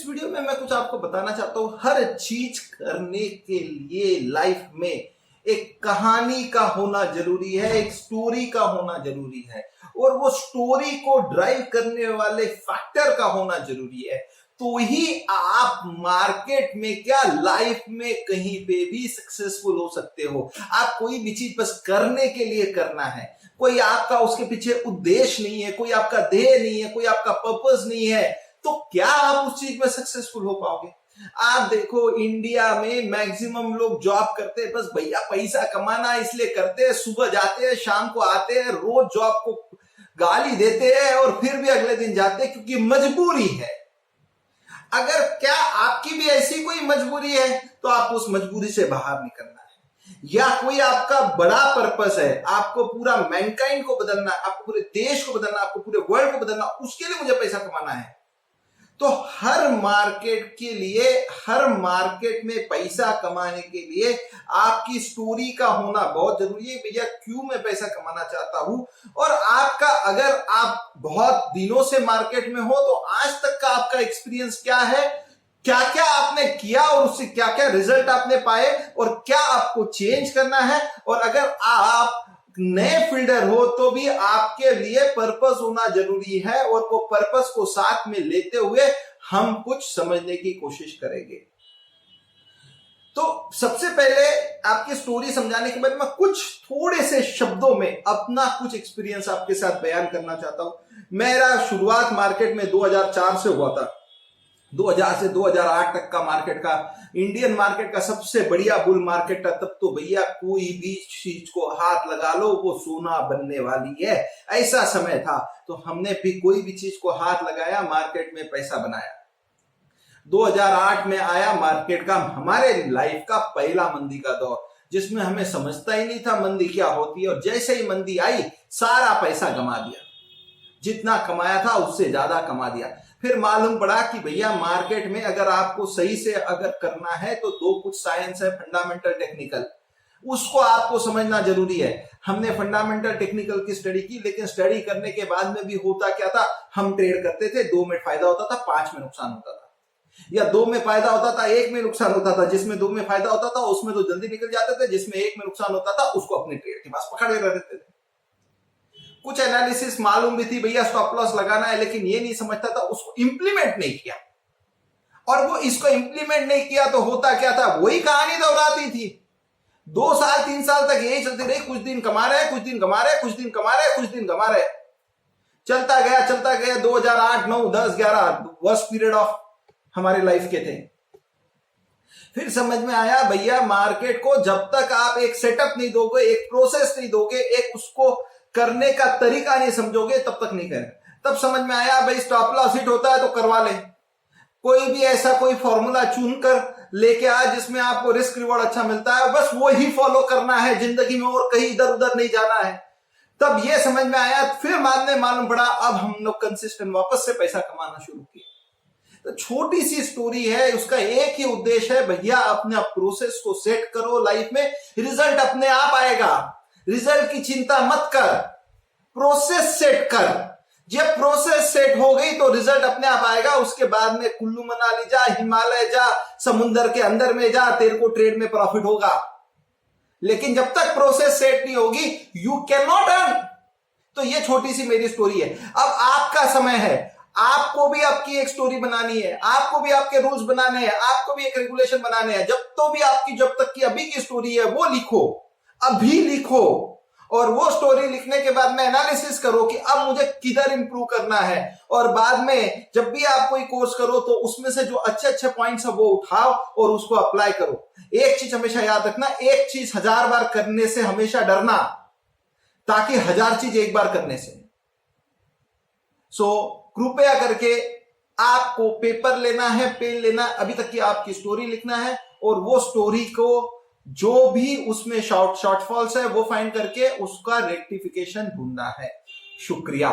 इस वीडियो में मैं कुछ आपको बताना चाहता हूं। हर चीज करने के लिए लाइफ में एक कहानी का होना जरूरी है, एक स्टोरी का होना जरूरी है, और वो स्टोरी को ड्राइव करने वाले फैक्टर का होना जरूरी है। तो ही आप मार्केट में क्या लाइफ में कहीं पे भी सक्सेसफुल हो सकते हो। आप कोई भी चीज बस करने के लिए करना है, कोई आपका उसके पीछे उद्देश्य नहीं है, कोई आपका ध्येय नहीं है, कोई आपका पर्पस नहीं है, तो क्या आप उस चीज में सक्सेसफुल हो पाओगे। आप देखो इंडिया में मैक्सिमम लोग जॉब करते हैं, बस भैया पैसा कमाना इसलिए करते हैं, सुबह जाते हैं शाम को आते हैं, रोज जॉब को गाली देते हैं और फिर भी अगले दिन जाते हैं क्योंकि मजबूरी है। अगर क्या आपकी भी ऐसी कोई मजबूरी है तो आप उस मजबूरी से बाहर निकलना है, या कोई आपका बड़ा पर्पस है, आपको पूरा मैनकाइंड को बदलना, आपको पूरे देश को बदलना, आपको पूरे वर्ल्ड को बदलना, उसके लिए मुझे पैसा कमाना है। तो हर मार्केट में पैसा कमाने के लिए आपकी स्टोरी का होना बहुत जरूरी है। भैया क्यों मैं पैसा कमाना चाहता हूं, और आपका अगर आप बहुत दिनों से मार्केट में हो तो आज तक का आपका एक्सपीरियंस क्या है, क्या क्या आपने किया और उससे क्या क्या रिजल्ट आपने पाए, और क्या आपको चेंज करना है। और अगर आप नए फील्डर हो तो भी आपके लिए पर्पस होना जरूरी है, और वो पर्पस को साथ में लेते हुए हम कुछ समझने की कोशिश करेंगे। तो सबसे पहले आपकी स्टोरी समझाने के बाद मैं कुछ थोड़े से शब्दों में अपना कुछ एक्सपीरियंस आपके साथ बयान करना चाहता हूं। मेरा शुरुआत मार्केट में 2004 से हुआ था। 2000 से 2008 तक का मार्केट का, इंडियन मार्केट का सबसे बढ़िया बुल मार्केट था। तब तो भैया कोई भी चीज को हाथ लगा लो वो सोना बनने वाली है, ऐसा समय था। तो हमने भी कोई भी चीज को हाथ लगाया, मार्केट में पैसा बनाया। 2008 में आया मार्केट का हमारे लाइफ का पहला मंदी का दौर, जिसमें हमें समझता ही नहीं था मंदी क्या होती है, और जैसे ही मंदी आई सारा पैसा गंवा दिया। जितना कमाया था उससे ज्यादा कमा दिया। फिर मालूम पड़ा कि भैया मार्केट में अगर आपको सही से अगर करना है तो दो कुछ साइंस है, फंडामेंटल टेक्निकल, उसको आपको समझना जरूरी है। हमने फंडामेंटल टेक्निकल की स्टडी की, लेकिन स्टडी करने के बाद में भी होता क्या था, हम ट्रेड करते थे, 2 में फायदा होता था, 5 में नुकसान होता था, या 2 में फायदा होता था, 1 में नुकसान होता था। जिसमें 2 में फायदा होता था उसमें तो जल्दी निकल जाते थे, जिसमें 1 में नुकसान होता था उसको अपने ट्रेड के पास पकड़े रहते थे। कुछ एनालिसिस मालूम भी थी भैया स्टॉप लॉस लगाना है, लेकिन ये नहीं समझता था, उसको इंप्लीमेंट नहीं किया। और वो इसको इंप्लीमेंट नहीं किया तो होता क्या था, वही कहानी दोहराती थी। 2 साल 3 साल तक यही चलती रही, कुछ दिन कमा रहे, कुछ दिन कमा रहे, कुछ दिन कमा रहे, कुछ दिन कमा रहे, चलता गया। 2008, 9, 10, 11 वर्स्ट पीरियड ऑफ हमारे लाइफ के थे। फिर समझ में आया भैया मार्केट को जब तक आप एक सेटअप नहीं दोगे, एक प्रोसेस नहीं दोगे, एक उसको करने का तरीका नहीं समझोगे, तब तक नहीं करें। तब समझ में आया भाई स्टॉप लॉस हिट होता है तो करवा ले, कोई भी ऐसा कोई फॉर्मूला चुन कर लेके आ जिसमें आपको रिस्क रिवॉर्ड अच्छा मिलता है, बस वो ही फॉलो करना है जिंदगी में, और कहीं इधर उधर नहीं जाना है। तब ये समझ में आया। फिर बाद में मालूम पड़ा, अब हम लोग कंसिस्टेंट वापस से पैसा कमाना शुरू किया। तो छोटी सी स्टोरी है, उसका एक ही उद्देश्य है, भैया अपने प्रोसेस को सेट करो, लाइफ में रिजल्ट अपने आप आएगा। रिजल्ट की चिंता मत कर, प्रोसेस सेट कर। जब प्रोसेस सेट हो गई तो रिजल्ट अपने आप आएगा। उसके बाद में कुल्लू मनाली जा, हिमालय जा, समुद्र के अंदर में जा, तेरे को ट्रेड में प्रॉफिट होगा। लेकिन जब तक प्रोसेस सेट नहीं होगी यू कैन नॉट अर्न। तो ये छोटी सी मेरी स्टोरी है। अब आपका समय है, आपको भी आपकी एक स्टोरी बनानी है, आपको भी आपके रूल्स बनाने हैं, आपको भी एक रेगुलेशन बनाने हैं। जब तक की अभी की स्टोरी है वो लिखो, अभी लिखो, और वो स्टोरी लिखने के बाद में एनालिसिस करो कि अब मुझे किधर इंप्रूव करना है। और बाद में जब भी आप कोई कोर्स करो तो उसमें से जो अच्छे अच्छे पॉइंट्स है वो उठाओ और उसको अप्लाई करो। एक चीज हमेशा याद रखना, एक चीज 1000 बार करने से हमेशा डरना, ताकि 1000 चीज एक बार करने से। कृपया करके आपको पेपर लेना है, पेन लेना, अभी तक की आपकी स्टोरी लिखना है, और वो स्टोरी को जो भी उसमें शॉर्टफॉल्स है वो फाइंड करके उसका रेक्टिफिकेशन ढूंढना है। शुक्रिया।